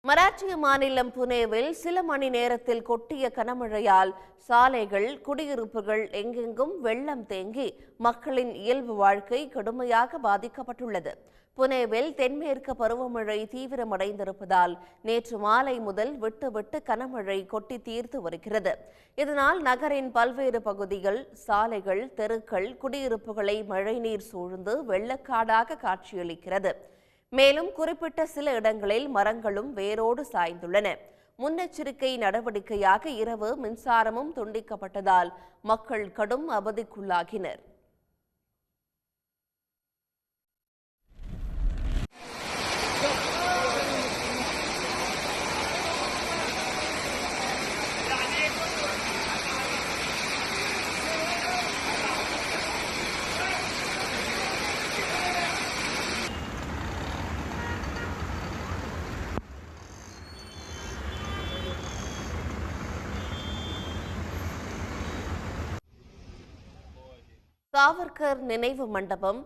மராட்டிய மாநிலம் புனேவில் சில மணி நேரத்தில் கொட்டிய கனமழையால் சாலைகள், குடியிருப்புகள் எங்கெங்கும் வெள்ளம் தேங்கி மக்களின் இயல்பு வாழ்க்கை கடுமையாக பாதிக்கப்பட்டுள்ளது. புனேவில் தென்மேற்கு பருவமழை தீவிரமடைந்திருப்பதால் நேற்று மாலை முதல் விட்டு கனமழை கொட்டி தீர்த்து வருகிறது. இதனால் நகரின் பல்வேறு பகுதிகள், சாலைகள், தெருக்கள், குடியிருப்புகளை மழைநீர் சூழ்ந்து வெள்ளக்காடாக காட்சியளிக்கிறது. மேலும் குறிப்பிட்ட சில இடங்களில் மரங்களும் வேரோடு சாய்ந்துள்ளன. முன்னெச்சரிக்கை நடவடிக்கையாக இரவு மின்சாரமும் துண்டிக்கப்பட்டதால் மக்கள் கடும் அவதிக்குள்ளாகினர். சாவர்கர் நினைவு மண்டபம்,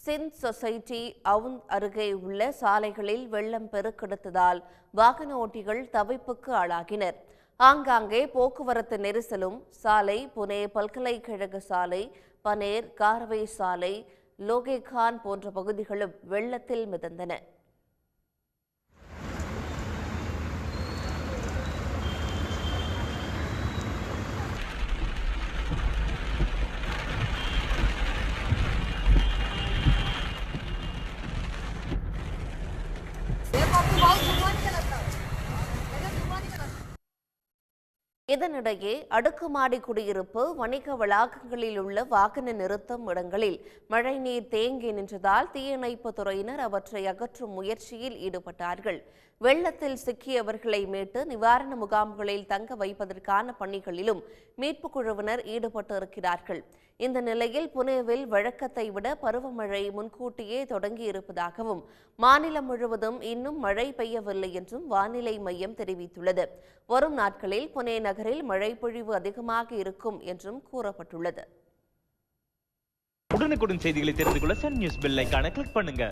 சிந்த் சொசைட்டி அவுந்த் அருகே உள்ள சாலைகளில் வெள்ளம் பெருக்கெடுத்ததால் வாகன ஓட்டிகள் தவிப்புக்கு ஆளாகினர். ஆங்காங்கே போக்குவரத்து நெரிசலும் சாலை புனே பல்கலைக்கழக சாலை, பனேர், கார்வே சாலை, லோகேகான் போன்ற பகுதிகளும் வெள்ளத்தில் மிதந்தன. இதனிடையே அடுக்குமாடி குடியிருப்பு, வணிக வளாகங்களில் உள்ள வாகன நிறுத்தும் இடங்களில் மழைநீர் தேங்கி நின்றதால் தீயணைப்பு துறையினர் அவற்றை அகற்றும் முயற்சியில் ஈடுபட்டார்கள். வெள்ளத்தில் சிக்கியவர்களை மீட்டு நிவாரண முகாம்களில் தங்க வைப்பதற்கான பணிகளிலும் மீட்புக் குழுவினர் ஈடுபட்டு இருக்கிறார்கள். இந்த நிலையில் புனேவில் வழக்கத்தை விட பருவமழை முன்கூட்டியே தொடங்கியிருப்பதாகவும் மாநிலம் முழுவதும் இன்னும் மழை பெய்யவில்லை என்றும் வானிலை மையம் தெரிவித்துள்ளது. வரும் நாட்களில் புனே நகரில் மழை பொழிவு அதிகமாக இருக்கும் என்றும் கூறப்பட்டுள்ளது. உடனுக்குடன் செய்திகளை தெரிந்து கொள்ள சன் நியூஸ் பெல் ஐகானை கிளிக் பண்ணுங்க.